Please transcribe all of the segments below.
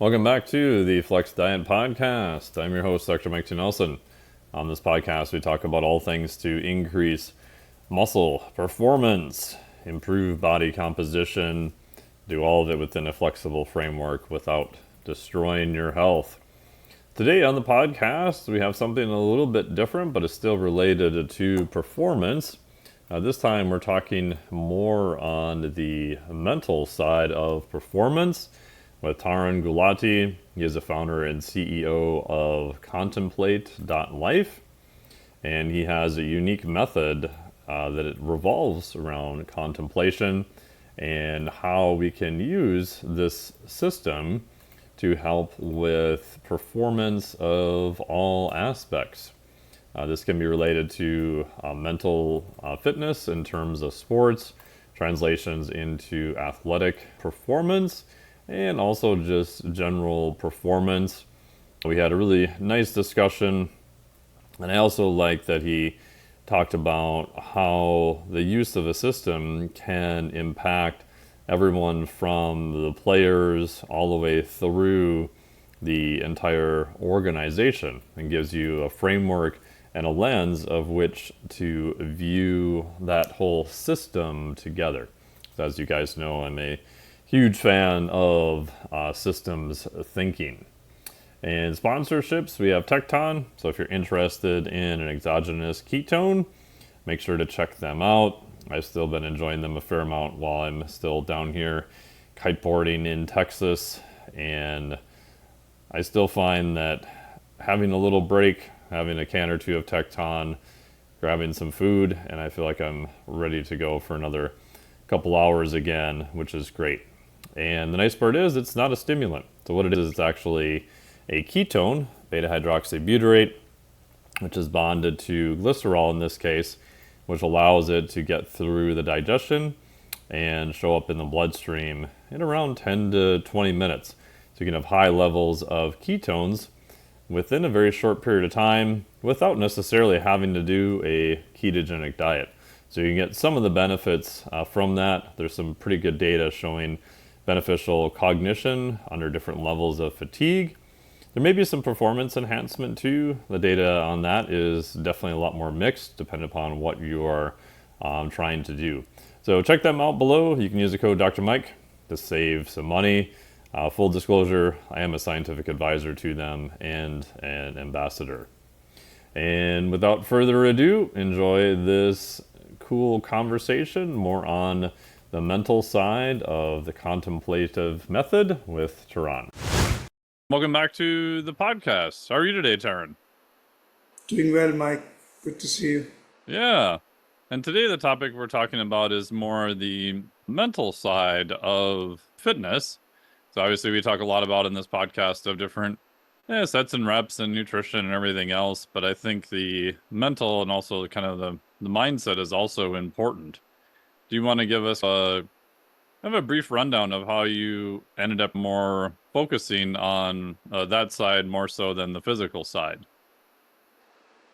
Welcome back to the Flex Diet Podcast. I'm your host, Dr. Mike T. Nelson. On this podcast, we talk about all things to increase muscle performance, improve body composition, do all of it within a flexible framework without destroying your health. Today on the podcast, we have something a little bit different, but it's still related to performance. This time, we're talking more on the mental side of performance with Tarun Gulati. He is the founder and CEO of Contemplate.life, and he has a unique method that it revolves around contemplation and how we can use this system to help with performance of all aspects. This can be related to mental fitness in terms of sports, translations into athletic performance, and also just general performance. We had a really nice discussion, and I also like that he talked about how the use of a system can impact everyone from the players all the way through the entire organization, and gives you a framework and a lens of which to view that whole system together. So as you guys know, I'm a huge fan of systems thinking. And sponsorships, we have Tecton. So if you're interested in an exogenous ketone, make sure to check them out. I've still been enjoying them a fair amount while I'm still down here kiteboarding in Texas. And I still find that having a little break, having a can or two of Tecton, grabbing some food, and I feel like I'm ready to go for another couple hours again, which is great. And the nice part is it's not a stimulant. So what it is, it's actually a ketone, beta hydroxybutyrate, which is bonded to glycerol in this case, which allows it to get through the digestion and show up in the bloodstream in around 10 to 20 minutes. So you can have high levels of ketones within a very short period of time without necessarily having to do a ketogenic diet. So you can get some of the benefits from that. There's some pretty good data showing beneficial cognition under different levels of fatigue. There may be some performance enhancement too. The data on that is definitely a lot more mixed depending upon what you are trying to do. So check them out below. You can use the code Dr. Mike to save some money. Full disclosure, I am a scientific advisor to them and an ambassador. And without further ado, enjoy this cool conversation more on the mental side of the contemplative method with Tarun. Welcome back to the podcast. How are you today, Tarun? Doing well, Mike. Good to see you. Yeah. And today the topic we're talking about is more the mental side of fitness. So obviously we talk a lot about in this podcast of different sets and reps and nutrition and everything else. But I think the mental and also kind of the mindset is also important. Do you want to give us a brief rundown of how you ended up more focusing on that side more so than the physical side?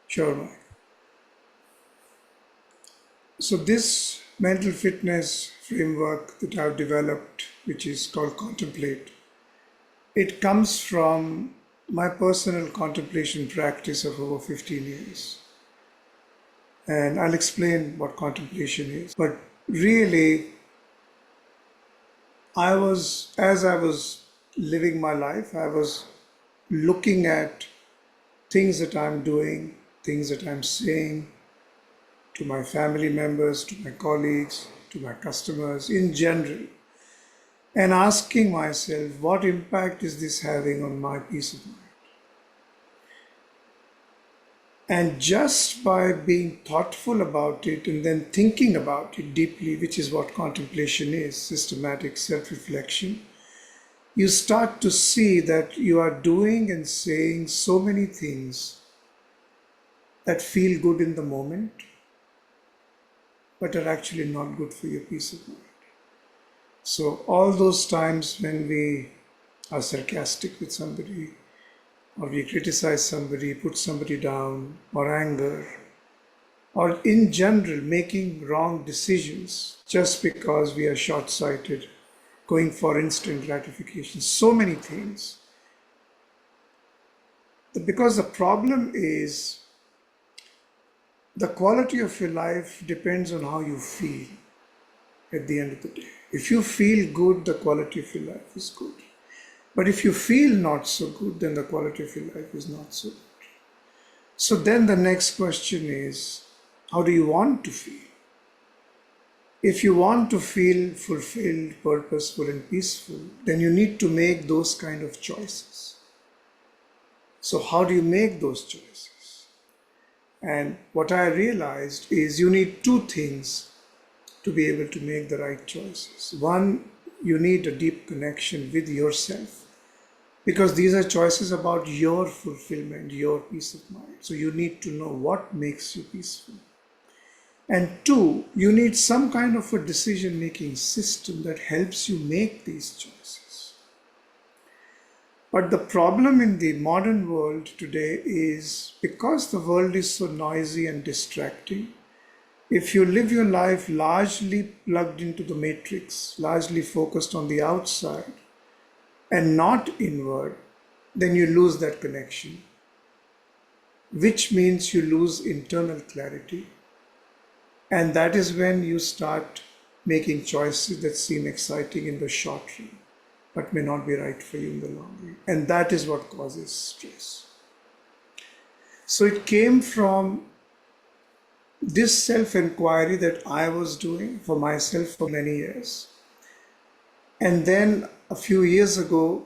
Sure, Mike. So this mental fitness framework that I've developed, which is called Contemplate, it comes from my personal contemplation practice of over 15 years. And I'll explain what contemplation is. But really, as I was living my life, I was looking at things that I'm doing, things that I'm saying to my family members, to my colleagues, to my customers in general, and asking myself, what impact is this having on my peace of mind? And just by being thoughtful about it and then thinking about it deeply, which is what contemplation is, systematic self-reflection, you start to see that you are doing and saying so many things that feel good in the moment, but are actually not good for your peace of mind. So all those times when we are sarcastic with somebody, or we criticize somebody, put somebody down, or anger, or in general making wrong decisions just because we are short-sighted going for instant gratification, so many things. Because the problem is the quality of your life depends on how you feel at the end of the day. If you feel good, the quality of your life is good. But if you feel not so good, then the quality of your life is not so good. So then the next question is, how do you want to feel? If you want to feel fulfilled, purposeful, and peaceful, then you need to make those kind of choices. So how do you make those choices? And what I realized is you need two things to be able to make the right choices. One, you need a deep connection with yourself, because these are choices about your fulfillment, your peace of mind. So you need to know what makes you peaceful. And two, you need some kind of a decision-making system that helps you make these choices. But the problem in the modern world today is, because the world is so noisy and distracting, if you live your life largely plugged into the matrix, largely focused on the outside and not inward, then you lose that connection, which means you lose internal clarity. And that is when you start making choices that seem exciting in the short run, but may not be right for you in the long run. And that is what causes stress. So it came from this self-inquiry that I was doing for myself for many years. And then a few years ago,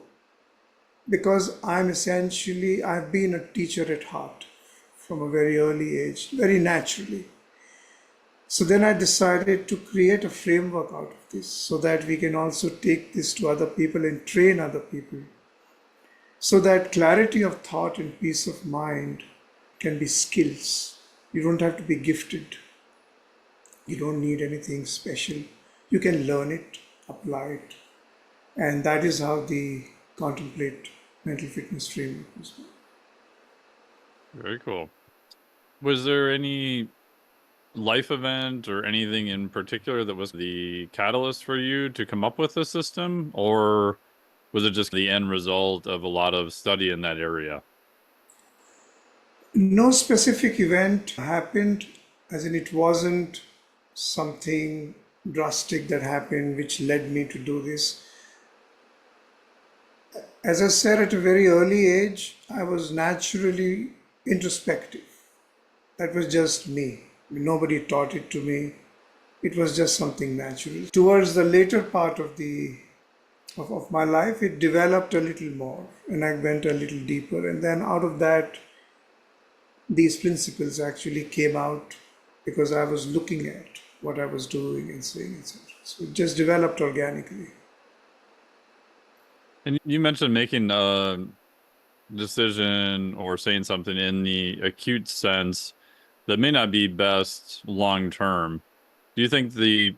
because I've been a teacher at heart from a very early age, very naturally. So then I decided to create a framework out of this so that we can also take this to other people and train other people, so that clarity of thought and peace of mind can be skills. You don't have to be gifted. You don't need anything special. You can learn it, apply it. And that is how the Contemplate mental fitness framework was born. Very cool. Was there any life event or anything in particular that was the catalyst for you to come up with the system, or was it just the end result of a lot of study in that area? No specific event happened, as in it wasn't something drastic that happened which led me to do this. As I said, at a very early age, I was naturally introspective. That was just me. Nobody taught it to me. It was just something natural. Towards the later part of my life, it developed a little more, and I went a little deeper. And then out of that, these principles actually came out because I was looking at what I was doing and saying, etc. So it just developed organically. And you mentioned making a decision or saying something in the acute sense that may not be best long term. Do you think the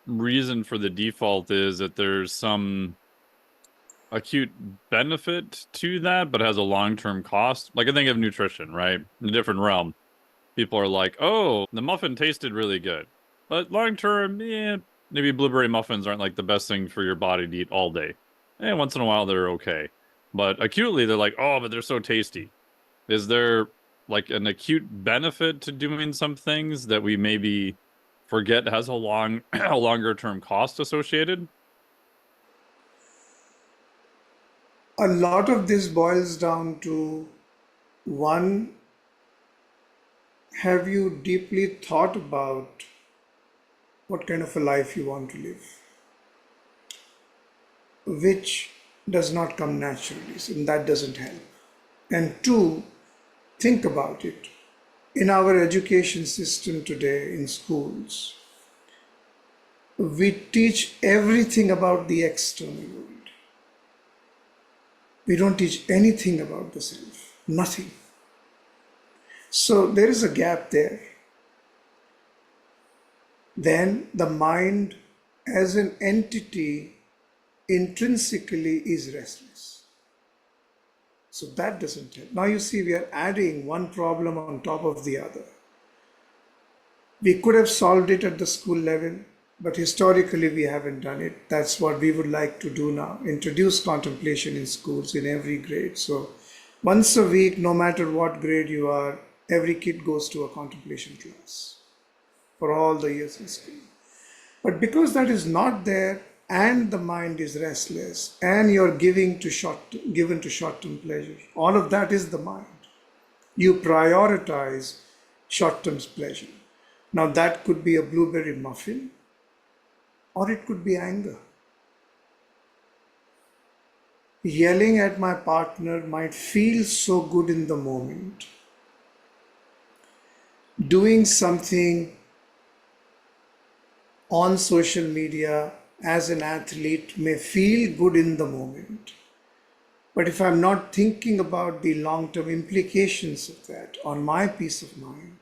reason for the default is that there's some acute benefit to that, but has a long-term cost? Like I think of nutrition, right? In a different realm. People are like, oh, the muffin tasted really good. But long term, yeah, maybe blueberry muffins aren't like the best thing for your body to eat all day. And once in a while they're okay. But acutely, they're like, oh, but they're so tasty. Is there like an acute benefit to doing some things that we maybe forget has a longer term cost associated? A lot of this boils down to one, have you deeply thought about what kind of a life you want to live, which does not come naturally, so that doesn't help. And two, think about it. In our education system today in schools, we teach everything about the external world. We don't teach anything about the self, nothing. So there is a gap there. Then the mind as an entity intrinsically is restless. So that doesn't help. Now you see, we are adding one problem on top of the other. We could have solved it at the school level. but historically we haven't done it. That's what we would like to do now, introduce contemplation in schools in every grade. So once a week, no matter what grade you are, every kid goes to a contemplation class for all the years in school. But because that is not there, and the mind is restless, and you're given to short-term pleasure, all of that is the mind. You prioritize short-term pleasure. Now that could be a blueberry muffin, or it could be anger. Yelling at my partner might feel so good in the moment. Doing something on social media as an athlete may feel good in the moment. But if I'm not thinking about the long-term implications of that on my peace of mind,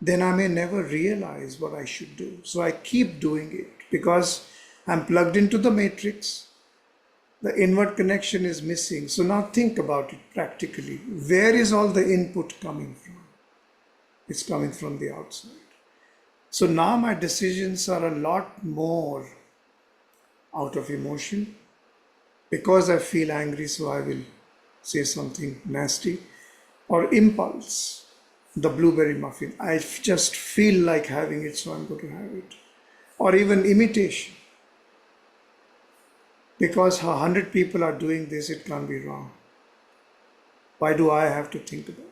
then I may never realize what I should do. So I keep doing it because I'm plugged into the matrix. The inward connection is missing. So now think about it practically. Where is all the input coming from? It's coming from the outside. So now my decisions are a lot more out of emotion. Because I feel angry, so I will say something nasty. Or impulse, the blueberry muffin. I just feel like having it, so I'm going to have it. Or even imitation. Because 100 people are doing this, it can't be wrong. Why do I have to think about it?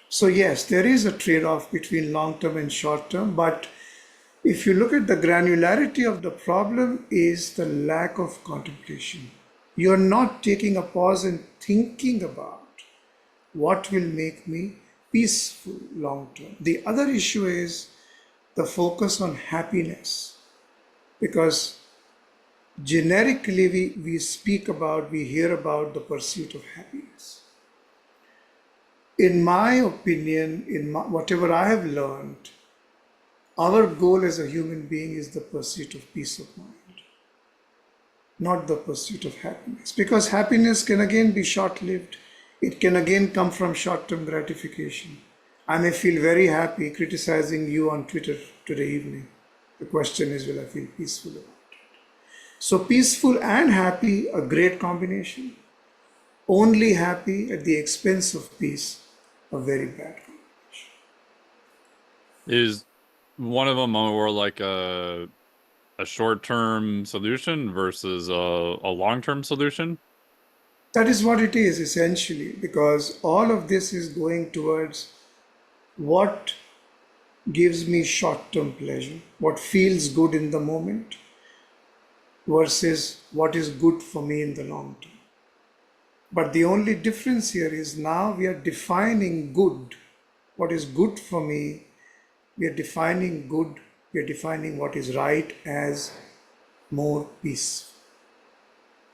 So yes, there is a trade-off between long-term and short-term, but if you look at the granularity of the problem is the lack of contemplation. You're not taking a pause and thinking about what will make me peaceful long-term. The other issue is the focus on happiness, because generically we hear about the pursuit of happiness. In my opinion, whatever I have learned, our goal as a human being is the pursuit of peace of mind, not the pursuit of happiness. Because happiness can again be short-lived. It can again come from short-term gratification. I may feel very happy criticizing you on Twitter today evening. The question is, will I feel peaceful about it? So peaceful and happy, a great combination. Only happy at the expense of peace, a very bad combination. Is one of them more like a short-term solution versus a long-term solution? That is what it is essentially, because all of this is going towards what gives me short-term pleasure, what feels good in the moment, versus what is good for me in the long term. But the only difference here is now we are defining good. What is good for me, we are defining good, we are defining what is right as more peaceful.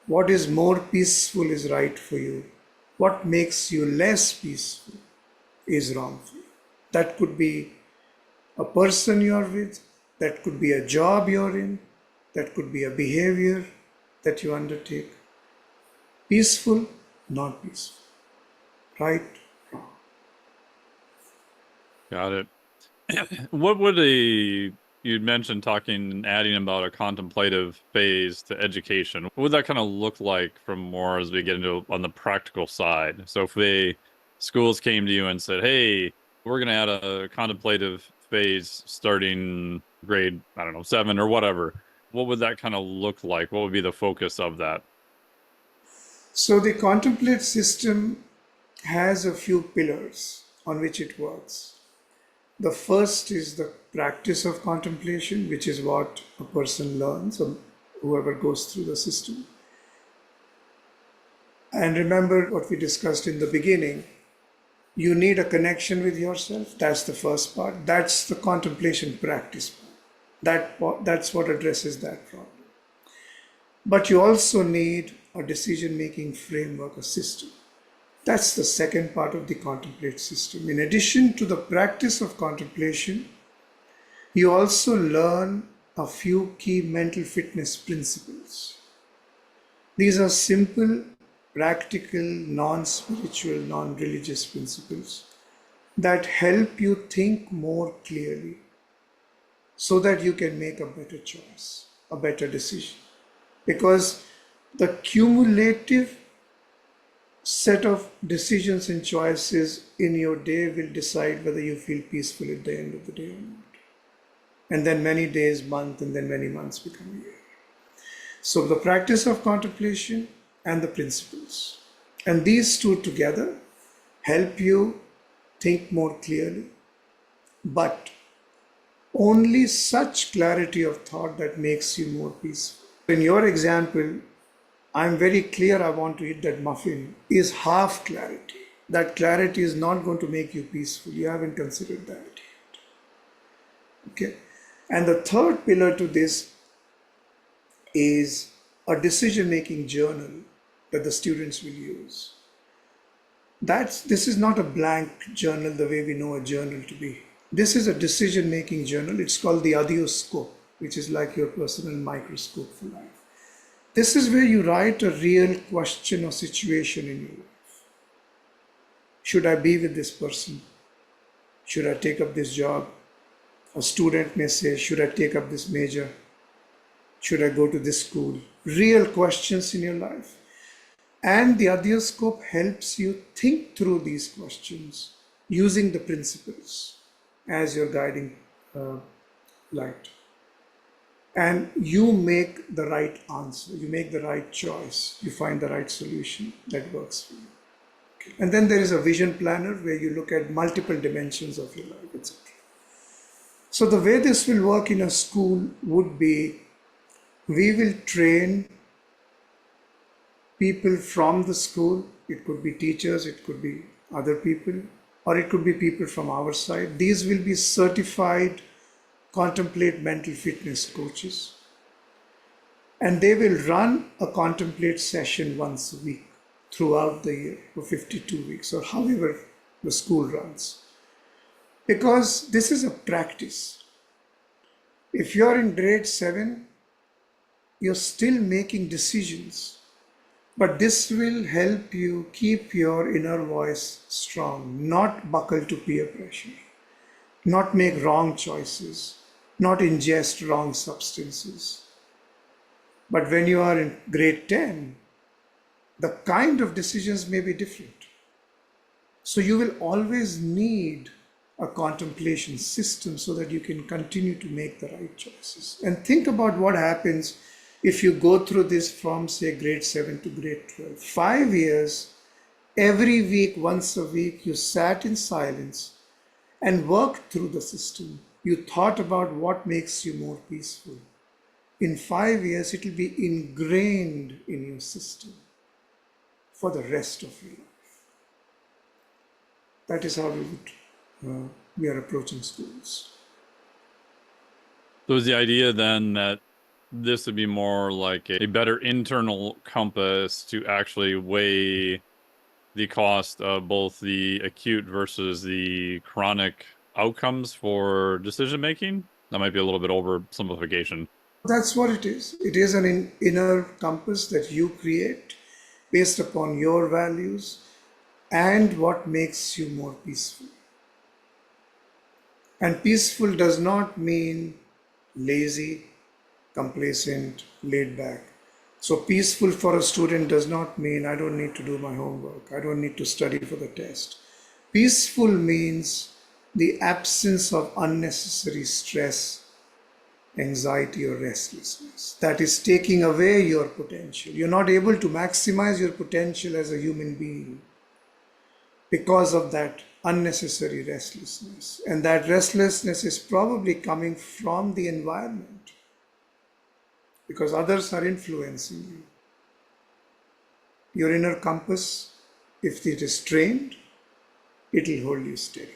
What is more peaceful is right for you. What makes you less peaceful is wrong for you. That could be a person you're with, that could be a job you're in, that could be a behavior that you undertake. Peaceful, not peaceful. Right, wrong. Got it. What would you'd mentioned talking, adding about a contemplative phase to education. What would that kind of look like from more as we get into on the practical side? So if schools came to you and said, hey, we're going to add a contemplative phase starting grade, I don't know, 7 or whatever, what would that kind of look like? What would be the focus of that? So the contemplate system has a few pillars on which it works. The first is the practice of contemplation, which is what a person learns, or whoever goes through the system. And remember what we discussed in the beginning. You need a connection with yourself. That's the first part. That's the contemplation practice part. That's what addresses that problem. But you also need a decision-making framework, a system. That's the second part of the contemplate system. In addition to the practice of contemplation, you also learn a few key mental fitness principles. These are simple, practical, non-spiritual, non-religious principles that help you think more clearly. so that you can make a better choice, a better decision. Because the cumulative set of decisions and choices in your day will decide whether you feel peaceful at the end of the day or not. And then many days, months, and then many months become a year. So the practice of contemplation and the principles. And these two together help you think more clearly, but only such clarity of thought that makes you more peaceful. In your example, I'm very clear I want to eat that muffin is half clarity. That clarity is not going to make you peaceful. You haven't considered that yet. Okay. And the third pillar to this is a decision-making journal that the students will use. This is not a blank journal the way we know a journal to be. This is a decision-making journal. It's called the audioscope, which is like your personal microscope for life. This is where you write a real question or situation in your life. Should I be with this person? Should I take up this job? A student may say, should I take up this major? Should I go to this school? Real questions in your life. And the audioscope helps you think through these questions using the principles as your guiding light. And you make the right answer, you make the right choice, you find the right solution that works for you. Okay. And then there is a vision planner where you look at multiple dimensions of your life, etc. So the way this will work in a school would be, we will train people from the school. It could be teachers, it could be other people, or it could be people from our side. These will be certified Contemplate mental fitness coaches. And they will run a Contemplate session once a week throughout the year for 52 weeks or however the school runs. Because this is a practice. If you're in grade 7, you're still making decisions, but this will help you keep your inner voice strong, not buckle to peer pressure, not make wrong choices, not ingest wrong substances. But when you are in grade 10, the kind of decisions may be different. So you will always need a contemplation system so that you can continue to make the right choices. And think about what happens if you go through this from, say, grade 7 to grade 12. 5 years, every week, once a week, you sat in silence and worked through the system. You thought about what makes you more peaceful. In 5 years, it will be ingrained in your system for the rest of your life. That is how we are approaching schools. So is the idea then that this would be more like a better internal compass to actually weigh the cost of both the acute versus the chronic outcomes for decision making? That might be a little bit oversimplification. That's what it is. It is an inner compass that you create based upon your values and what makes you more peaceful. And peaceful does not mean lazy, complacent, laid back. So peaceful for a student does not mean I don't need to do my homework, I don't need to study for the test. Peaceful means the absence of unnecessary stress, anxiety, or restlessness. That is taking away your potential. You're not able to maximize your potential as a human being because of that unnecessary restlessness. And that restlessness is probably coming from the environment because others are influencing you. Your inner compass, if it is trained, it will hold you steady.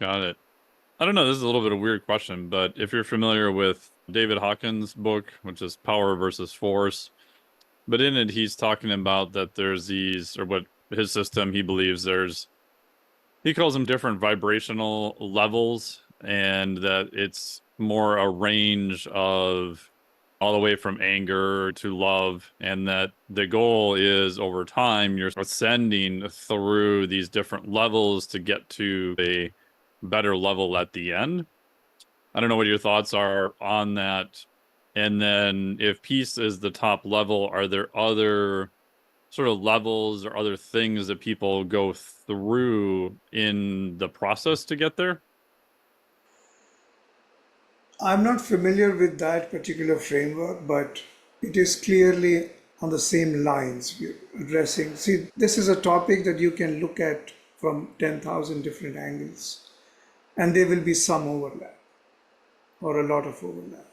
Got it. I don't know, this is a little bit of a weird question, but if you're familiar with David Hawkins' book, which is Power versus Force, but in it he's talking about that there's these, or what his system, he believes he calls them different vibrational levels, and that it's more a range of all the way from anger to love, and that the goal is over time you're ascending through these different levels to get to a better level at the end. I don't know what your thoughts are on that. And then if peace is the top level, are there other sort of levels or other things that people go through in the process to get there? I'm not familiar with that particular framework, but it is clearly on the same lines we're addressing. See, this is a topic that you can look at from 10,000 different angles, and there will be some overlap or a lot of overlap.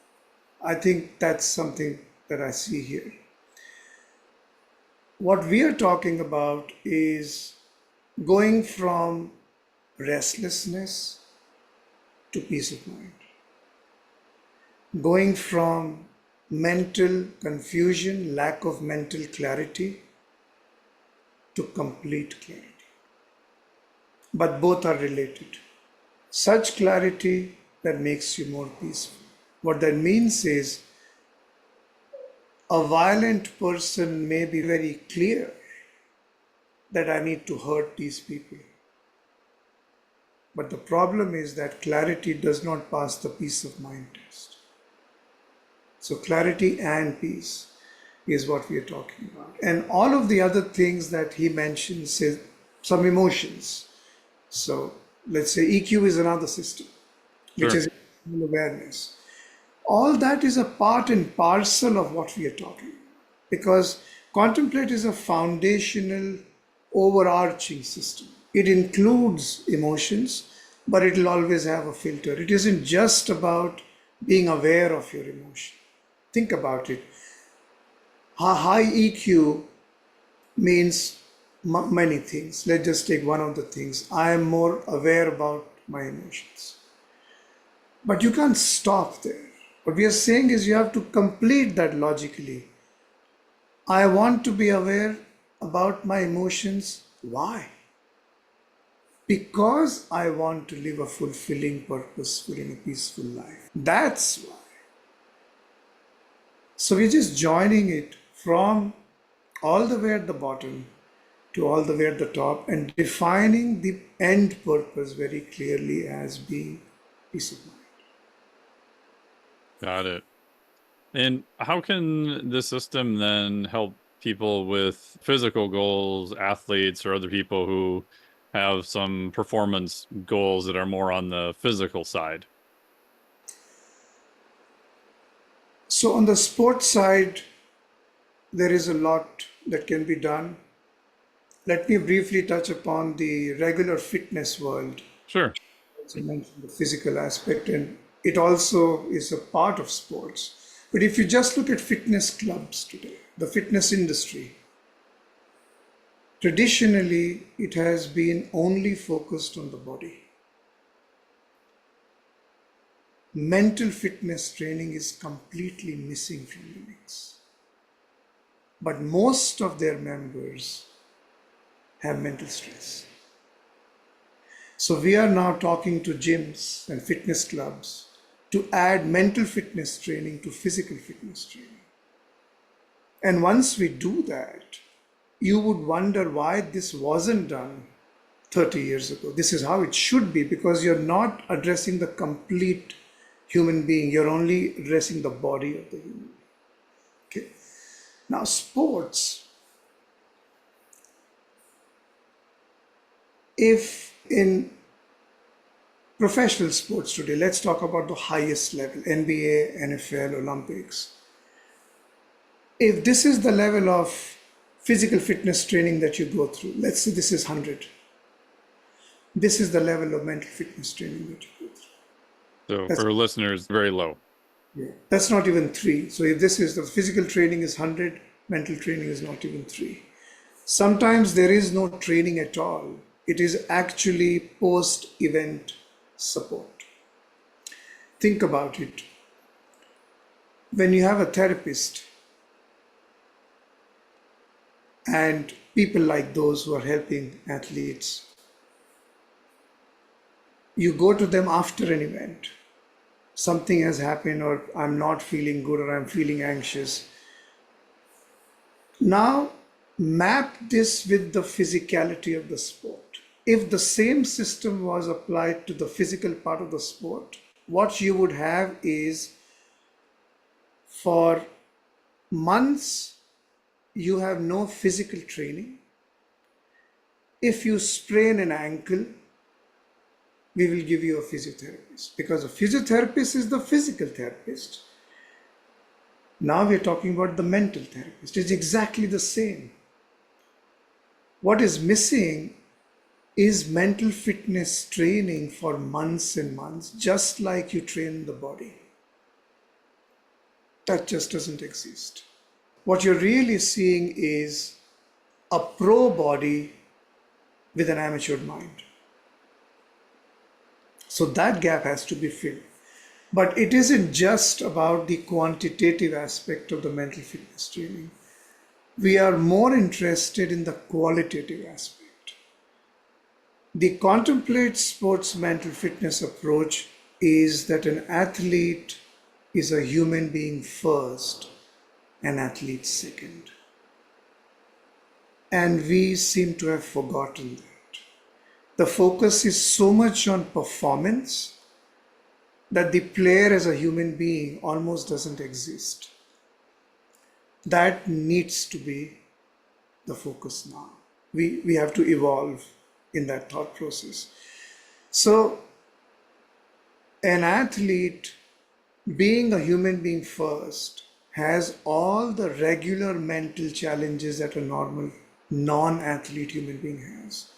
I think that's something that I see here. What we are talking about is going from restlessness to peace of mind, going from mental confusion, lack of mental clarity, to complete clarity. But both are related. Such clarity that makes you more peaceful. What that means is a violent person may be very clear that I need to hurt these people. But the problem is that clarity does not pass the peace of mind test. So clarity and peace is what we are talking about. And all of the other things that he mentions is some emotions. So let's say EQ is another system, which Sure. is awareness. All that is a part and parcel of what we are talking about. Because contemplate is a foundational, overarching system. It includes emotions, but it will always have a filter. It isn't just about being aware of your emotion. Think about it. A high EQ means many things. Let's just take one of the things. I am more aware about my emotions. But you can't stop there. What we are saying is you have to complete that logically. I want to be aware about my emotions. Why? Because I want to live a fulfilling, purposeful, and a peaceful life. That's why. So we're just joining it from all the way at the bottom to all the way at the top and defining the end purpose very clearly as being peace of mind. Got it. And how can the system then help people with physical goals, athletes, or other people who have some performance goals that are more on the physical side? So on the sports side, there is a lot that can be done. Let me briefly touch upon the regular fitness world. Sure. As I mentioned, the physical aspect, and it also is a part of sports. But if you just look at fitness clubs today, the fitness industry, traditionally it has been only focused on the body. Mental fitness training is completely missing from the mix. But most of their members have mental stress. So we are now talking to gyms and fitness clubs to add mental fitness training to physical fitness training. And once we do that, you would wonder why this wasn't done 30 years ago. This is how it should be, because you're not addressing the complete human being, you're only addressing the body of the human being. Okay. Now, sports, if in professional sports today, let's talk about the highest level, NBA, NFL, Olympics. If this is the level of physical fitness training that you go through, let's say this is 100. This is the level of mental fitness training that you go through. So That's, for listeners, very low. yeah, that's not even 3. So if this is the physical training is 100, mental training is not even 3. Sometimes there is no training at all. It is actually post-event support. Think about it. When you have a therapist and people like those who are helping athletes, you go to them after an event. Something has happened, or I'm not feeling good, or I'm feeling anxious. Now, map this with the physicality of the sport. If the same system was applied to the physical part of the sport, what you would have is for months you have no physical training. If you sprain an ankle, we will give you a physiotherapist, because a physiotherapist is the physical therapist. Now we're talking about the mental therapist. It's exactly the same. What is missing is mental fitness training for months and months, just like you train the body. That just doesn't exist. What you're really seeing is a pro body with an amateur mind. So that gap has to be filled. But it isn't just about the quantitative aspect of the mental fitness training. We are more interested in the qualitative aspect. The Contemplate sports mental fitness approach is that an athlete is a human being first, an athlete second. And we seem to have forgotten that. The focus is so much on performance that the player as a human being almost doesn't exist. That needs to be the focus now. We have to evolve in that thought process. So, an athlete, being a human being first, has all the regular mental challenges that a normal non-athlete human being has.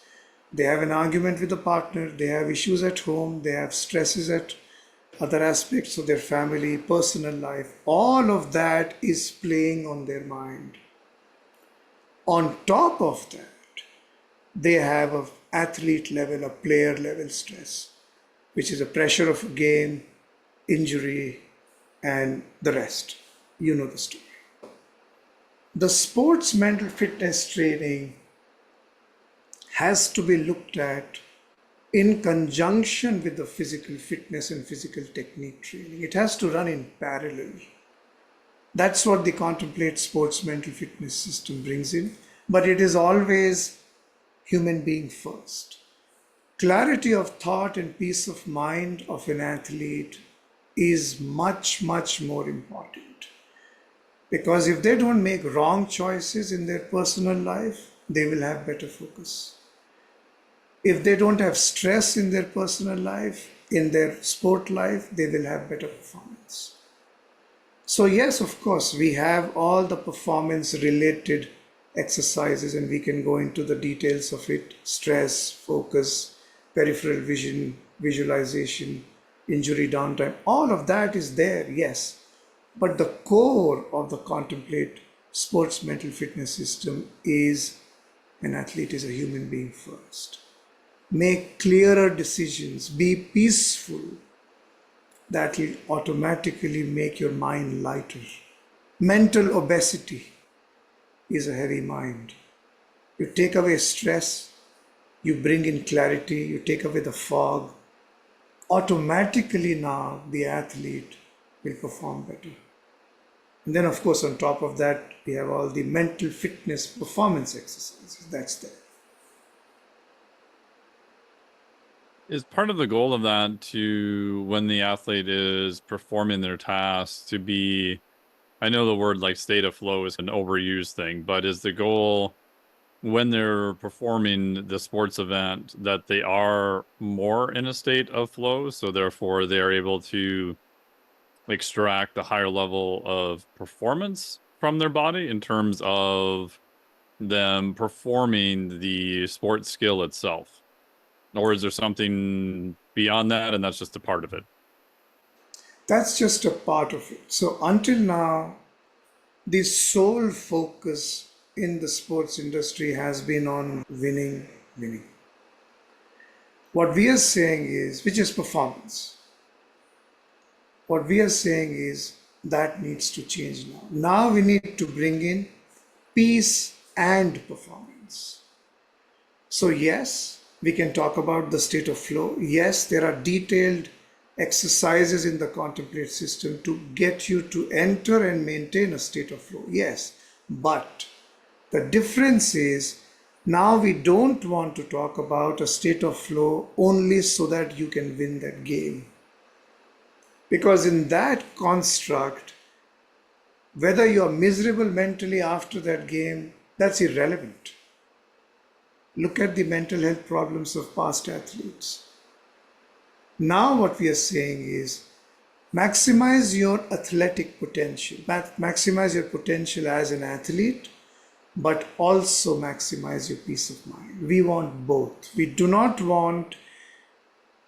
They have an argument with a partner, they have issues at home, they have stresses at other aspects of their family, personal life. All of that is playing on their mind. On top of that, they have an athlete level, a player level stress, which is a pressure of a game, injury, and the rest. You know the story. The sports mental fitness training has to be looked at in conjunction with the physical fitness and physical technique training. It has to run in parallel. That's what the Contemplate sports mental fitness system brings in, but it is always human being first. Clarity of thought and peace of mind of an athlete is much, much more important. Because if they don't make wrong choices in their personal life, they will have better focus. If they don't have stress in their personal life, in their sport life, they will have better performance. So yes, of course, we have all the performance related exercises and we can go into the details of it: stress, focus, peripheral vision, visualization, injury downtime. All of that is there, yes. But the core of the Contemplate sports mental fitness system is an athlete is a human being first. Make clearer decisions, be peaceful. That will automatically make your mind lighter. Mental obesity is a heavy mind. You take away stress, you bring in clarity, you take away the fog. Automatically now the athlete will perform better. And then of course on top of that, we have all the mental fitness performance exercises. That's there. Is part of the goal of that to, when the athlete is performing their tasks, to be, I know the word like state of flow is an overused thing, but is the goal when they're performing the sports event that they are more in a state of flow, so therefore they are able to extract a higher level of performance from their body in terms of them performing the sports skill itself? Or is there something beyond that and that's just a part of it? That's just a part of it. So until now, the sole focus in the sports industry has been on winning, winning. What we are saying is, which is performance. What we are saying is that needs to change now. Now we need to bring in peace and performance. So yes, we can talk about the state of flow. Yes, there are detailed exercises in the Contemplate system to get you to enter and maintain a state of flow. Yes, but the difference is Now we don't want to talk about a state of flow only so that you can win that game. Because in that construct, whether you're miserable mentally after that game, that's irrelevant. Look at the mental health problems of past athletes. Now, what we are saying is maximize your athletic potential, maximize your potential as an athlete, but also maximize your peace of mind. We want both. We do not want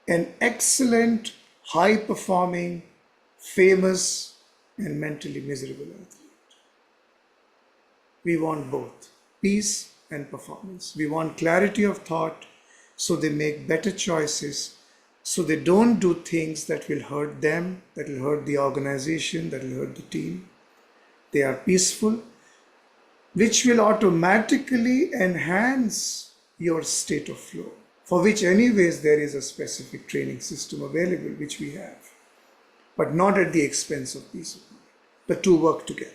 an excellent, high performing, famous, and mentally miserable athlete. We want both peace and performance. We want clarity of thought so they make better choices, so they don't do things that will hurt them, that will hurt the organization, that will hurt the team. They are peaceful, which will automatically enhance your state of flow, for which anyways there is a specific training system available, which we have, but not at the expense of peace of mind. The two work together.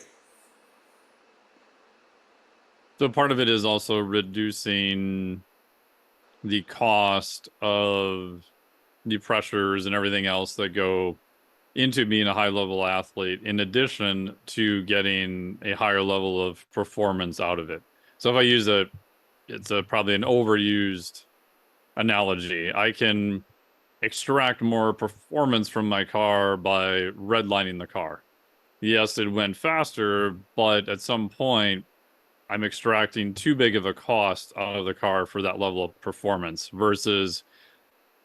So part of it is also reducing the cost of the pressures and everything else that go into being a high level athlete, in addition to getting a higher level of performance out of it. So if I use it's probably an overused analogy. I can extract more performance from my car by redlining the car. Yes, it went faster, but at some point, I'm extracting too big of a cost out of the car for that level of performance versus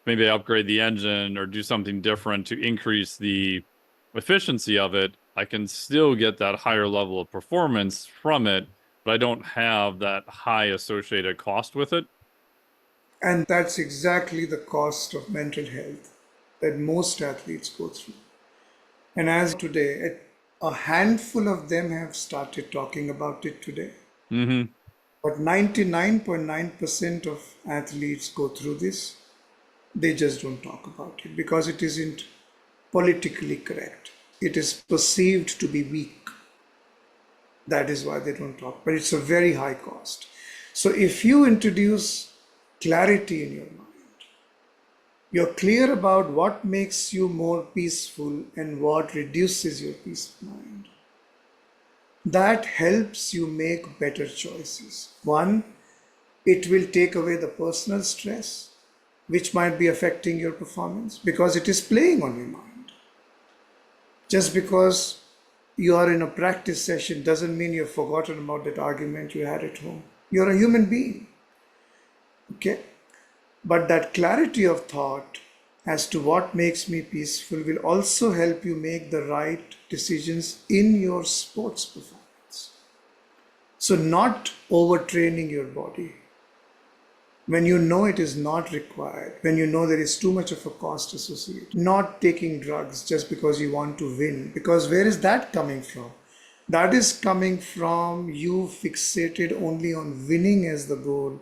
maybe I upgrade the engine or do something different to increase the efficiency of it. I can still get that higher level of performance from it, but I don't have that high associated cost with it. And that's exactly the cost of mental health that most athletes go through. And as today, a handful of them have started talking about it today. Mm-hmm. But 99.9% of athletes go through this. They just don't talk about it because it isn't politically correct. It is perceived to be weak. That is why they don't talk. But it's a very high cost. So if you introduce clarity in your mind, you're clear about what makes you more peaceful and what reduces your peace of mind, that helps you make better choices. One, it will take away the personal stress which might be affecting your performance because it is playing on your mind. Just because you are in a practice session doesn't mean you've forgotten about that argument you had at home. You're a human being. Okay? But that clarity of thought as to what makes me peaceful will also help you make the right decisions in your sports performance. So, not overtraining your body when you know it is not required, when you know there is too much of a cost associated, not taking drugs just because you want to win, because where is that coming from? That is coming from you fixated only on winning as the goal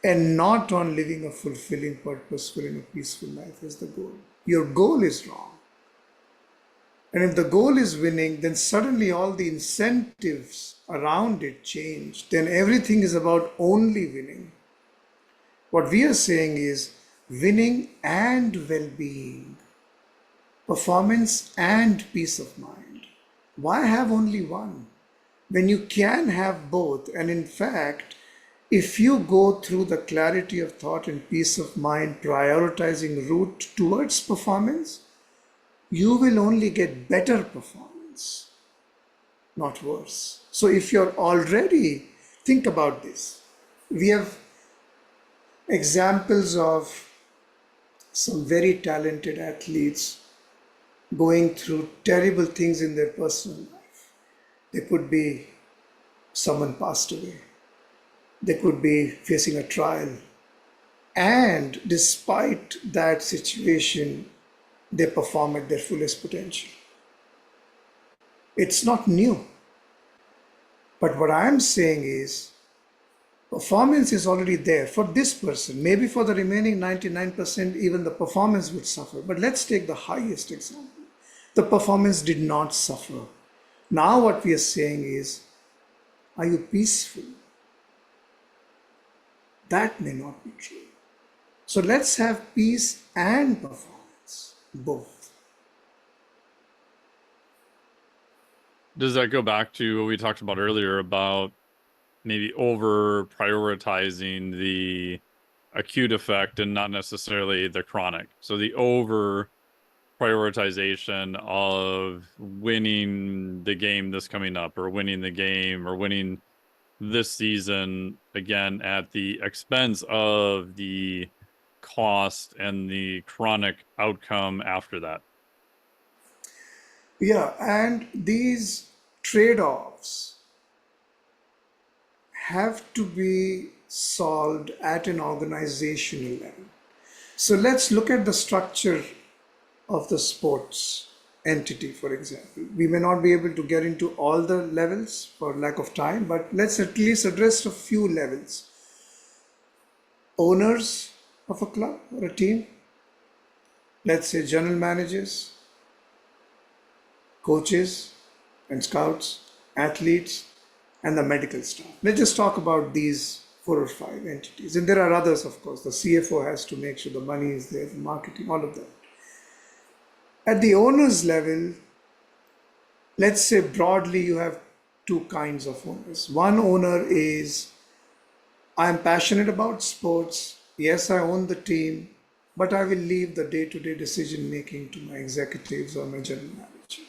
and not on living a fulfilling, purposeful, and a peaceful life as the goal. Your goal is wrong. And if the goal is winning, then suddenly all the incentives around it change. Then everything is about only winning. What we are saying is winning and well-being, performance and peace of mind. Why have only one? When you can have both, and in fact, if you go through the clarity of thought and peace of mind, prioritizing route towards performance, you will only get better performance, not worse. So if you're already, think about this. We have examples of some very talented athletes going through terrible things in their personal life. They could be someone passed away. They could be facing a trial. And despite that situation, they perform at their fullest potential. It's not new. But what I'm saying is, performance is already there for this person. Maybe for the remaining 99%, even the performance would suffer. But let's take the highest example. The performance did not suffer. Now what we are saying is, are you peaceful? That may not be true. So let's have peace and performance, both. Does that go back to what we talked about earlier about maybe over prioritizing the acute effect and not necessarily the chronic? So the over prioritization of winning the game that's coming up, or winning the game, or winning this season, again, at the expense of the cost and the chronic outcome after that. Yeah, and these trade offs have to be solved at an organizational level. So let's look at the structure of the sports entity, for example. We may not be able to get into all the levels for lack of time, but let's at least address a few levels. Owners of a club or a team, let's say general managers, coaches and scouts, athletes, and the medical staff. Let's just talk about these 4 or 5 entities. And there are others, of course. The CFO has to make sure the money is there, the marketing, all of that. At the owner's level, let's say broadly you have 2 kinds of owners. One owner is, I'm passionate about sports. Yes, I own the team, but I will leave the day-to-day decision making to my executives or my general manager.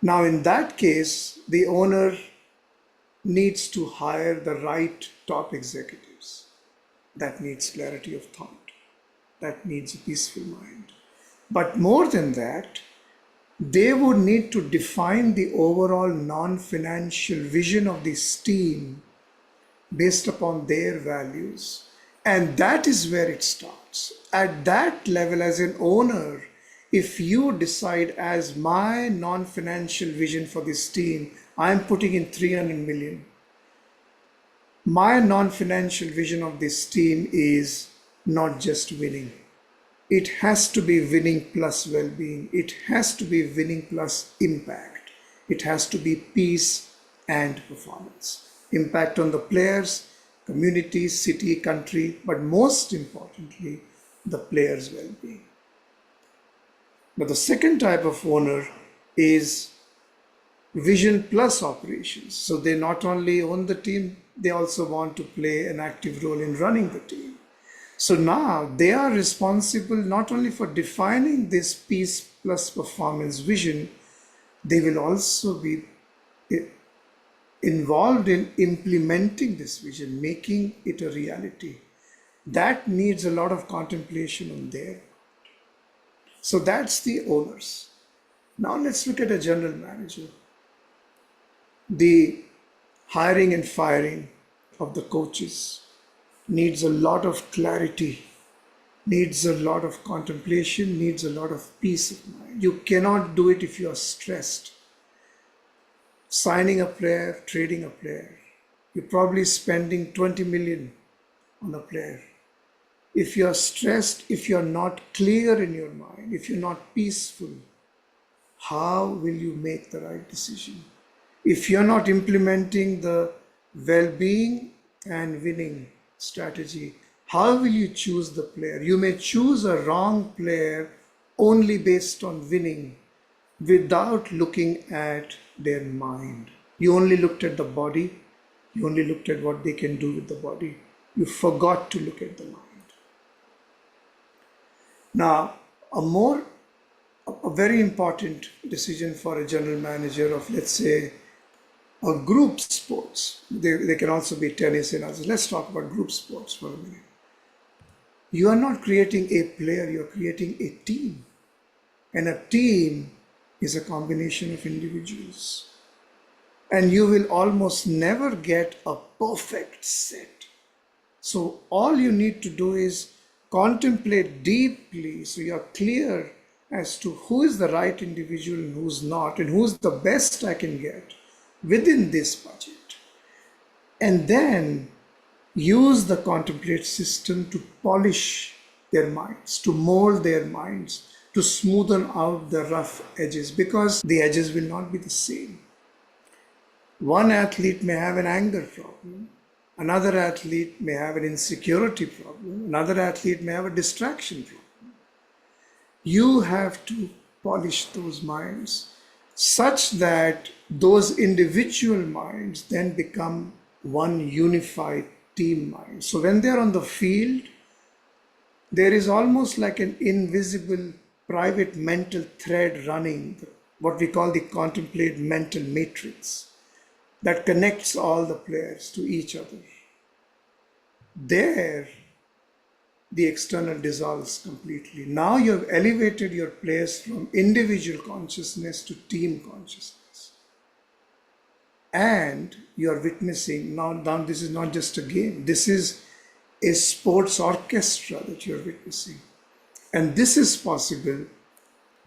Now, in that case, the owner needs to hire the right top executives. That needs clarity of thought. That needs a peaceful mind. But more than that, they would need to define the overall non-financial vision of this team based upon their values. And that is where it starts. At that level, as an owner, if you decide as my non-financial vision for this team, I'm putting in 300 million. My non-financial vision of this team is not just winning. It has to be winning plus well-being. It has to be winning plus impact. It has to be peace and performance. Impact on the players, community, city, country, but most importantly, the players' well-being. But the second type of owner is vision plus operations. So they not only own the team, they also want to play an active role in running the team. So now they are responsible not only for defining this peace plus performance vision, they will also be involved in implementing this vision, making it a reality. That needs a lot of contemplation on their part. So that's the owners. Now let's look at a general manager. The hiring and firing of the coaches needs a lot of clarity, needs a lot of contemplation, needs a lot of peace of mind. You cannot do it if you are stressed. Signing a player, trading a player, you're probably spending 20 million on a player. If you are stressed, if you are not clear in your mind, if you're not peaceful, how will you make the right decision? If you're not implementing the well-being and winning strategy, how will you choose the player? You may choose a wrong player only based on winning without looking at their mind. You only looked at the body, you only looked at what they can do with the body. You forgot to look at the mind. Now, a very important decision for a general manager of, let's say, a group sports. They can also be tennis and others. Let's talk about group sports for a minute. You are not creating a player, you're creating a team. And a team is a combination of individuals. And you will almost never get a perfect set. So all you need to do is contemplate deeply so you're clear as to who is the right individual and who's not, and who's the best I can get within this budget. And then use the contemplate system to polish their minds, to mold their minds, to smoothen out the rough edges, because the edges will not be the same. One athlete may have an anger problem, Another athlete may have an insecurity problem. Another athlete may have a distraction problem. You have to polish those minds such that those individual minds then become one unified team mind. So when they're on the field, there is almost like an invisible private mental thread running, what we call the contemplate mental matrix, that connects all the players to each other. There, the external dissolves completely. Now you have elevated your players from individual consciousness to team consciousness. And you are witnessing, now this is not just a game, this is a sports orchestra that you're witnessing. And this is possible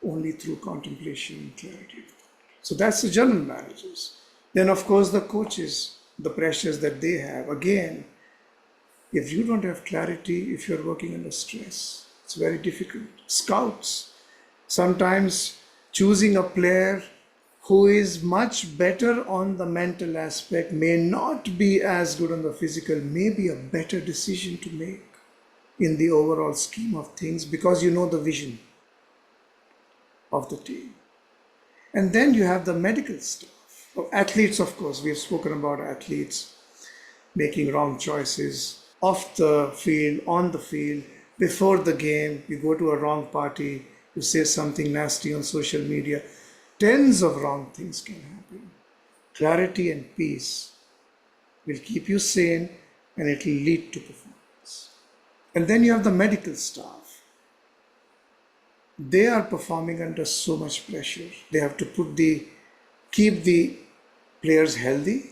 only through contemplation and clarity. So that's the general managers. Then, of course, the coaches, the pressures that they have. Again, if you don't have clarity, if you're working under stress, it's very difficult. Scouts, sometimes choosing a player who is much better on the mental aspect may not be as good on the physical, may be a better decision to make in the overall scheme of things because you know the vision of the team. And then you have the medical stuff. Athletes, of course, we've spoken about athletes making wrong choices off the field, on the field, before the game, you go to a wrong party, you say something nasty on social media. Tens of wrong things can happen. Clarity and peace will keep you sane and it will lead to performance. And then you have the medical staff. They are performing under so much pressure. They have to keep the players healthy.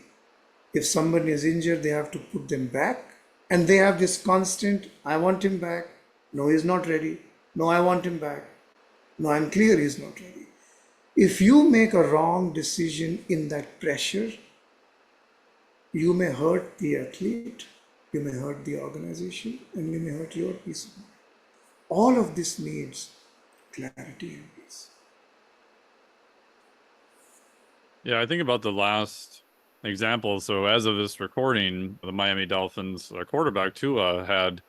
If somebody is injured, they have to put them back. And they have this constant, I want him back. No, he's not ready. No, I want him back. No, I'm clear he's not ready. If you make a wrong decision in that pressure, you may hurt the athlete, you may hurt the organization, and you may hurt your peace of mind. All of this needs clarity and peace. Yeah, I think about the last example. So as of this recording, the Miami Dolphins quarterback Tua had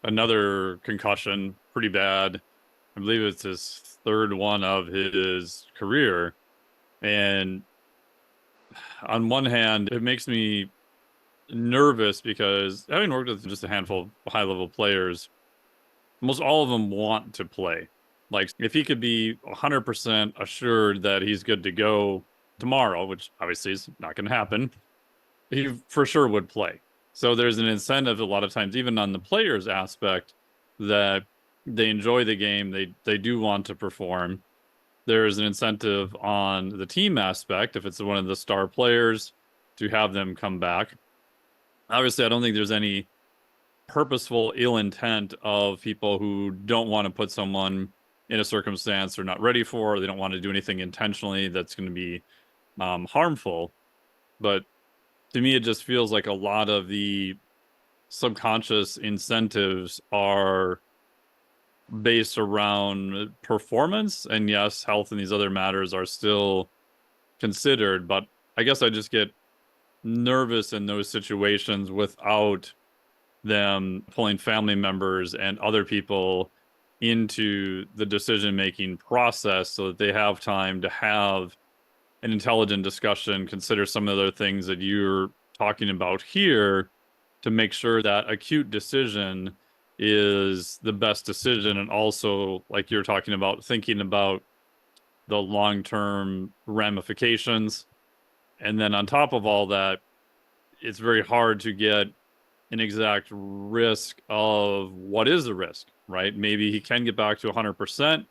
another concussion, pretty bad. I believe it's his third one of his career. And on one hand, it makes me nervous because having worked with just a handful of high-level players, almost all of them want to play. Like, if he could be 100% assured that he's good to go tomorrow, which obviously is not going to happen, he for sure would play. So there's an incentive a lot of times, even on the players aspect, that they enjoy the game, they do want to perform. There's an incentive on the team aspect, if it's one of the star players, to have them come back. Obviously, I don't think there's any purposeful ill intent of people who don't want to put someone in a circumstance they're not ready for, or they don't want to do anything intentionally that's going to be harmful. But to me, it just feels like a lot of the subconscious incentives are based around performance. And yes, health and these other matters are still considered, but I guess I just get nervous in those situations without them pulling family members and other people into the decision-making process so that they have time to have an intelligent discussion, consider some of the other things that you're talking about here to make sure that acute decision is the best decision. And also, like you're talking about, thinking about the long-term ramifications. And then on top of all that, it's very hard to get an exact risk of what is the risk, right? Maybe he can get back to 100%.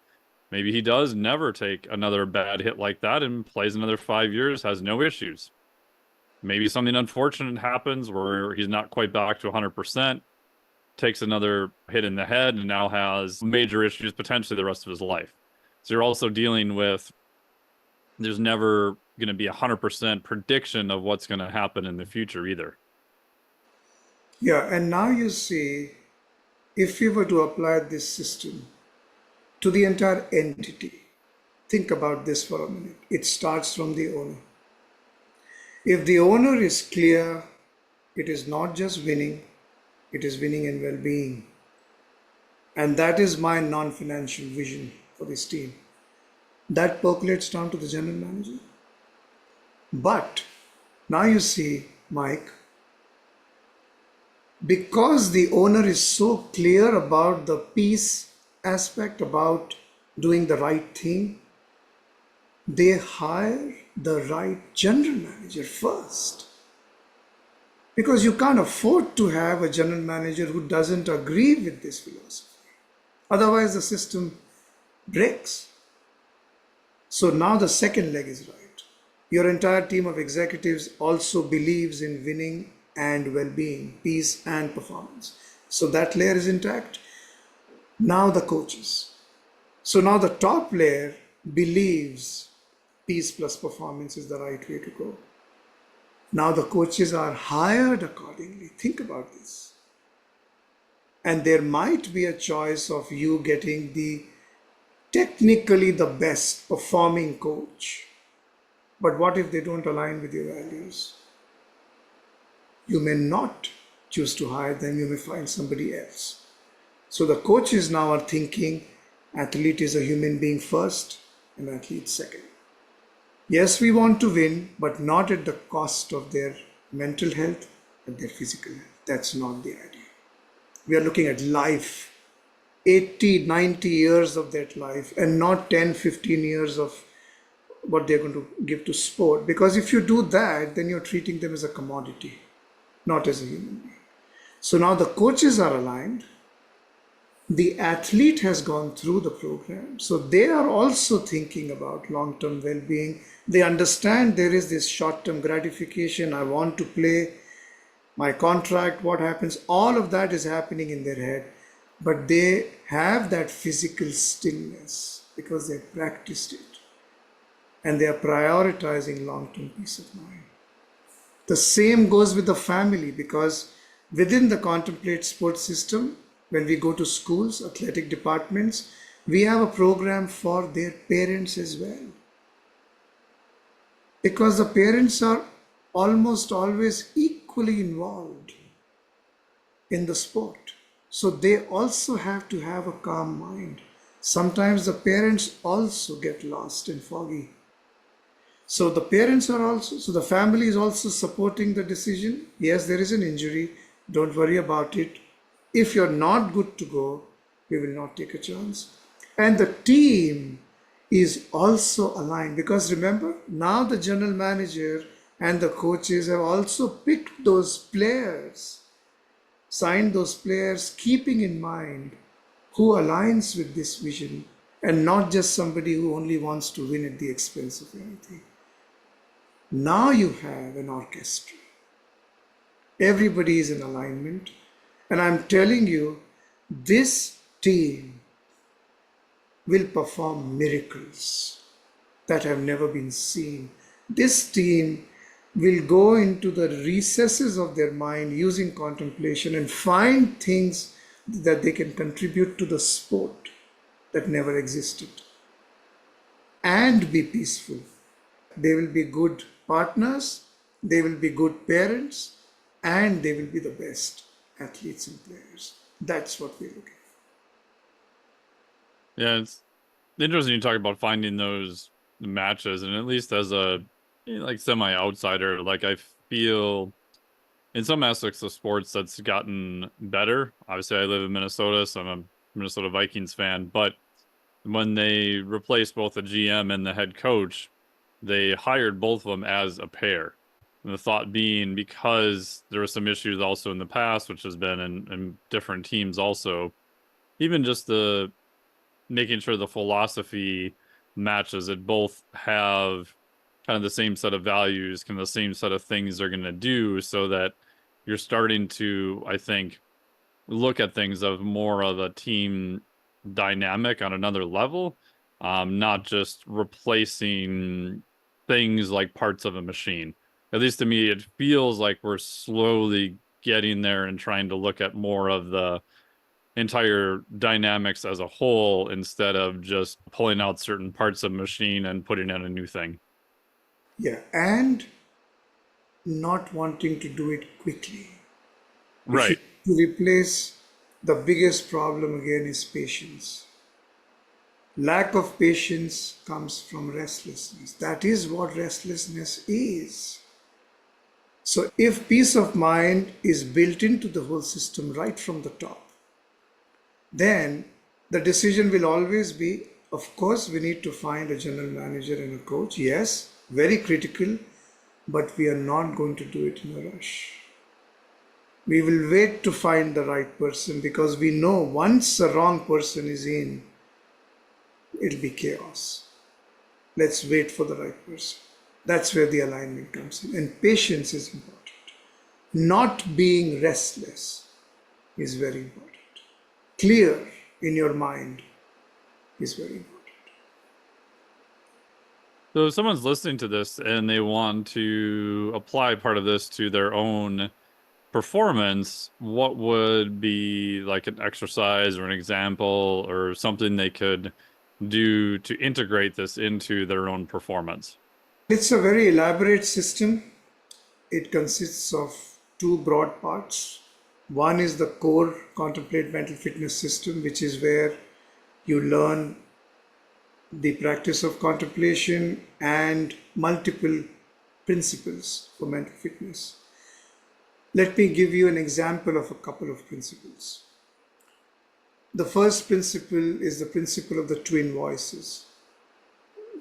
Maybe he does never take another bad hit like that and plays another 5 years, has no issues. Maybe something unfortunate happens where he's not quite back to 100%, takes another hit in the head, and now has major issues potentially the rest of his life. So you're also dealing with, there's never going to be 100% prediction of what's going to happen in the future either. Yeah, and now you see, if we were to apply this system to the entire entity, think about this for a minute. It starts from the owner. If the owner is clear It is not just winning, it is winning in well being. And that is my non financial vision for this team. That percolates down to the general manager. But now you see, Mike, because the owner is so clear about the peace aspect, about doing the right thing, they hire the right general manager first. Because you can't afford to have a general manager who doesn't agree with this philosophy. Otherwise, the system breaks. So now the second leg is right. Your entire team of executives also believes in winning and well being, peace and performance. So that layer is intact. Now the coaches. So now the top layer believes peace plus performance is the right way to go. Now the coaches are hired accordingly. Think about this. And there might be a choice of you getting the technically the best performing coach. But what if they don't align with your values? You may not choose to hire them, you may find somebody else. So the coaches now are thinking athlete is a human being first and athlete second. Yes, we want to win, but not at the cost of their mental health and their physical health. That's not the idea. We are looking at life, 80, 90 years of that life, and not 10, 15 years of what they're going to give to sport. Because if you do that, then you're treating them as a commodity, not as a human being. So now the coaches are aligned. The athlete has gone through the program. So they are also thinking about long term well being. They understand there is this short term gratification. I want to play my contract, what happens, all of that is happening in their head. But they have that physical stillness because they practiced it. And they are prioritizing long term peace of mind. The same goes with the family because within the Contemplate sports system, when we go to schools, athletic departments, we have a program for their parents as well. Because the parents are almost always equally involved in the sport. So they also have to have a calm mind. Sometimes the parents also get lost and foggy. So the parents are also, so the family is also supporting the decision. Yes, there is an injury. Don't worry about it. If you're not good to go, we will not take a chance. And the team is also aligned because remember, now the general manager and the coaches have also picked those players, signed those players, keeping in mind who aligns with this vision and not just somebody who only wants to win at the expense of anything. Now you have an orchestra. Everybody is in alignment. And I'm telling you, this team will perform miracles that have never been seen. This team will go into the recesses of their mind using contemplation and find things that they can contribute to the sport that never existed and be peaceful. They will be good partners, they will be good parents, and they will be the best athletes and players. That's what we're looking for. Yeah, it's interesting you talk about finding those matches, and at least as a like semi outsider, like I feel in some aspects of sports that's gotten better. Obviously, I live in Minnesota, so I'm a Minnesota Vikings fan, but when they replaced both the GM and the head coach, they hired both of them as a pair. And the thought being because there were some issues also in the past, which has been in different teams also, even just the making sure the philosophy matches, it both have kind of the same set of values, kind of the same set of things they're going to do so that you're starting to, I think, look at things of more of a team dynamic on another level, not just replacing things like parts of a machine. At least to me, it feels like we're slowly getting there and trying to look at more of the entire dynamics as a whole instead of just pulling out certain parts of a machine and putting in a new thing. Yeah, and not wanting to do it quickly. If you Right. to replace, the biggest problem again is patience. Lack of patience comes from restlessness. That is what restlessness is. So, if peace of mind is built into the whole system right from the top, then the decision will always be, of course, we need to find a general manager and a coach. Yes, very critical, but we are not going to do it in a rush. We will wait to find the right person because we know once the wrong person is in, it'll be chaos. Let's wait for the right person. That's where the alignment comes in. And patience is important. Not being restless is very important. Clear in your mind is very important. So if someone's listening to this and they want to apply part of this to their own performance, what would be like an exercise or an example or something they could do to integrate this into their own performance? It's a very elaborate system. It consists of two broad parts. One is the core Contemplate mental fitness system, which is where you learn the practice of contemplation and multiple principles for mental fitness. Let me give you an example of a couple of principles. The first principle is the principle of the twin voices,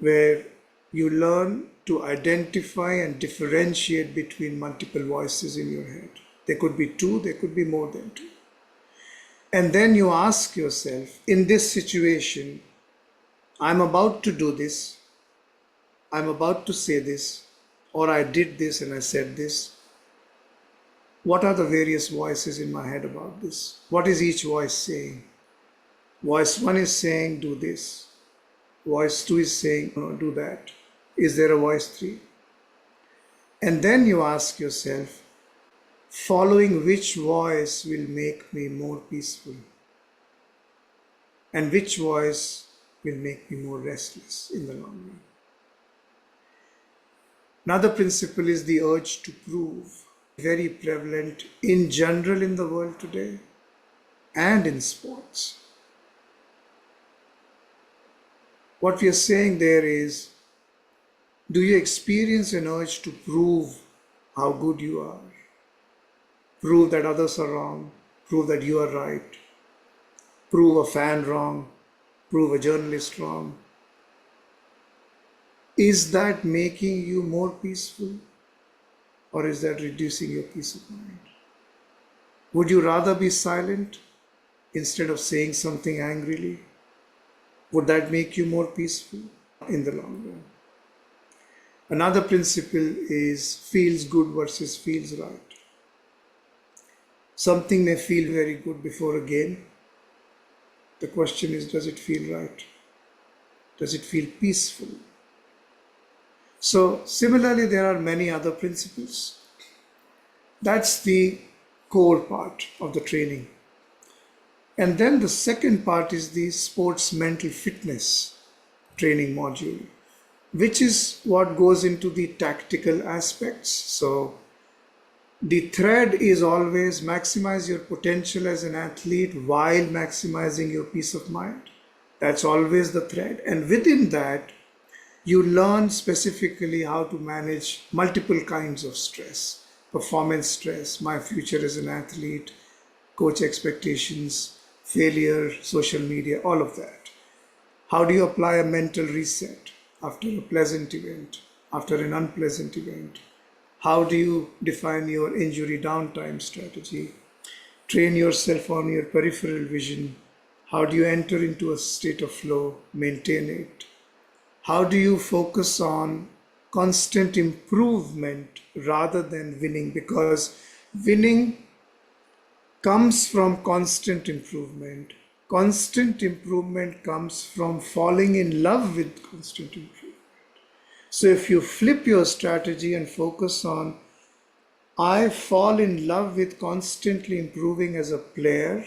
where you learn to identify and differentiate between multiple voices in your head. There could be two, there could be more than two. And then you ask yourself, in this situation, I'm about to do this, I'm about to say this, or I did this and I said this. What are the various voices in my head about this? What is each voice saying? Voice 1 is saying, do this. Voice 2 is saying, no, do that. Is there a voice 3? And then you ask yourself, following which voice will make me more peaceful? And which voice will make me more restless in the long run? Another principle is the urge to prove, very prevalent in general in the world today and in sports. What we are saying there is, do you experience an urge to prove how good you are? Prove that others are wrong, prove that you are right, prove a fan wrong, prove a journalist wrong. Is that making you more peaceful, or is that reducing your peace of mind? Would you rather be silent instead of saying something angrily? Would that make you more peaceful in the long run? Another principle is feels good versus feels right. Something may feel very good before a game. The question is, does it feel right? Does it feel peaceful? So similarly, there are many other principles. That's the core part of the training. And then the second part is the sports mental fitness training module, which is what goes into the tactical aspects. So the thread is always maximize your potential as an athlete while maximizing your peace of mind. That's always the thread. And within that, you learn specifically how to manage multiple kinds of stress, performance stress, my future as an athlete, coach expectations, failure, social media, all of that. How do you apply a mental reset after a pleasant event, after an unpleasant event? How do you define your injury downtime strategy? Train yourself on your peripheral vision. How do you enter into a state of flow, maintain it? How do you focus on constant improvement rather than winning? Because winning comes from constant improvement. Constant improvement comes from falling in love with constant improvement. So if you flip your strategy and focus on, I fall in love with constantly improving as a player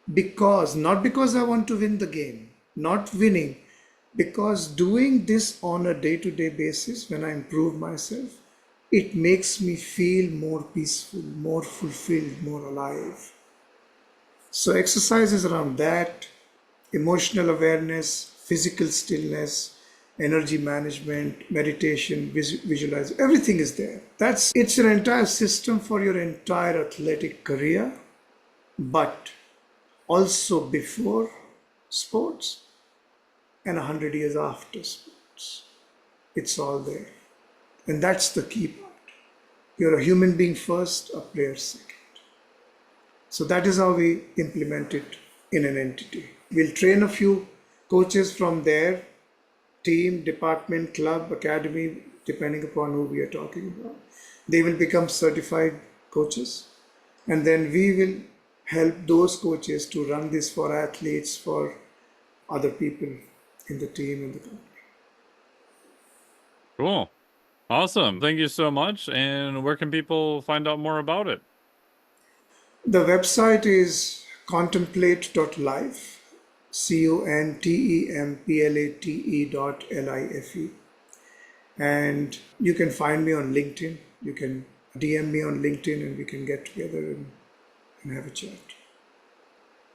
not because I want to win the game, not winning, because doing this on a day-to-day basis when I improve myself it makes me feel more peaceful, more fulfilled, more alive. So, exercises around that, emotional awareness, physical stillness, energy management, meditation, visualize, everything is there. It's an entire system for your entire athletic career, but also before sports and 100 years after sports. It's all there. And that's the key part. You're a human being first, a player second. So that is how we implement it in an entity. We'll train a few coaches from their team, department, club, academy, depending upon who we are talking about. They will become certified coaches. And then we will help those coaches to run this for athletes, for other people in the team and the company. Cool. Awesome. Thank you so much. And where can people find out more about it? The website is contemplate.life, contemplate.life. And you can find me on LinkedIn. You can DM me on LinkedIn and we can get together and have a chat.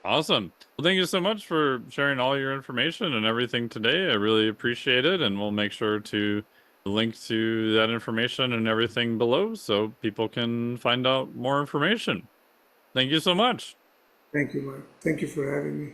Awesome. Well, thank you so much for sharing all your information and everything today. I really appreciate it. And we'll make sure to link to that information and everything below so people can find out more information. Thank you so much. Thank you, Mike. Thank you for having me.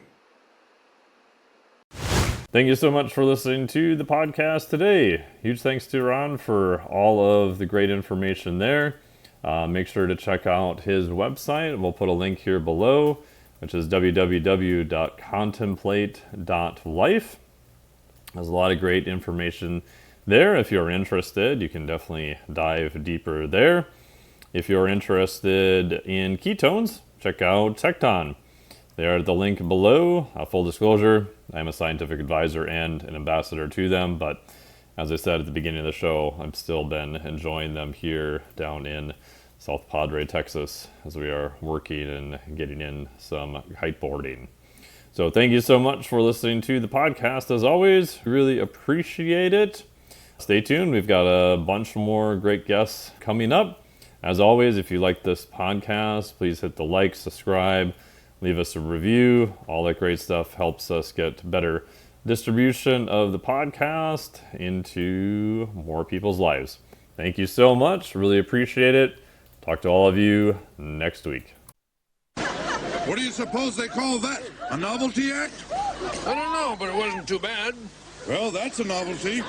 Thank you so much for listening to the podcast today. Huge thanks to Ron for all of the great information there. Make sure to check out his website. We'll put a link here below, which is www.contemplate.life. There's a lot of great information there. If you're interested, you can definitely dive deeper there. If you're interested in ketones, check out Tecton. They are at the link below. Full disclosure, I'm a scientific advisor and an ambassador to them, but as I said at the beginning of the show, I've still been enjoying them here down in South Padre, Texas, as we are working and getting in some kiteboarding. So thank you so much for listening to the podcast. As always, really appreciate it. Stay tuned. We've got a bunch more great guests coming up. As always, if you like this podcast, please hit the like, subscribe, leave us a review. All that great stuff helps us get better distribution of the podcast into more people's lives. Thank you so much. Really appreciate it. Talk to all of you next week. What do you suppose they call that? A novelty act? I don't know, but it wasn't too bad. Well, that's a novelty.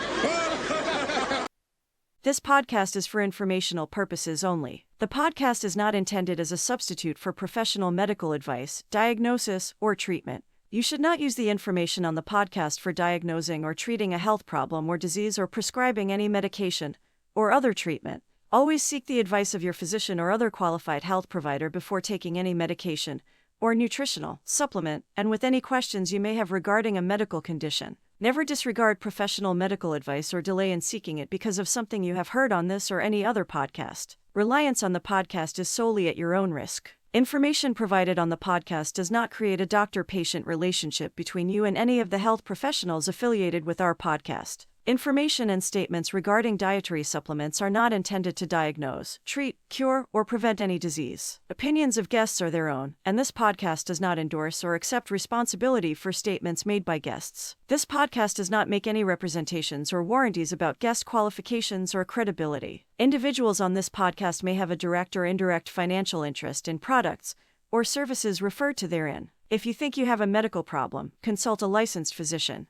This podcast is for informational purposes only. The podcast is not intended as a substitute for professional medical advice, diagnosis, or treatment. You should not use the information on the podcast for diagnosing or treating a health problem or disease or prescribing any medication or other treatment. Always seek the advice of your physician or other qualified health provider before taking any medication or nutritional supplement, and with any questions you may have regarding a medical condition. Never disregard professional medical advice or delay in seeking it because of something you have heard on this or any other podcast. Reliance on the podcast is solely at your own risk. Information provided on the podcast does not create a doctor-patient relationship between you and any of the health professionals affiliated with our podcast. Information and statements regarding dietary supplements are not intended to diagnose, treat, cure, or prevent any disease. Opinions of guests are their own, and this podcast does not endorse or accept responsibility for statements made by guests. This podcast does not make any representations or warranties about guest qualifications or credibility. Individuals on this podcast may have a direct or indirect financial interest in products or services referred to therein. If you think you have a medical problem, consult a licensed physician.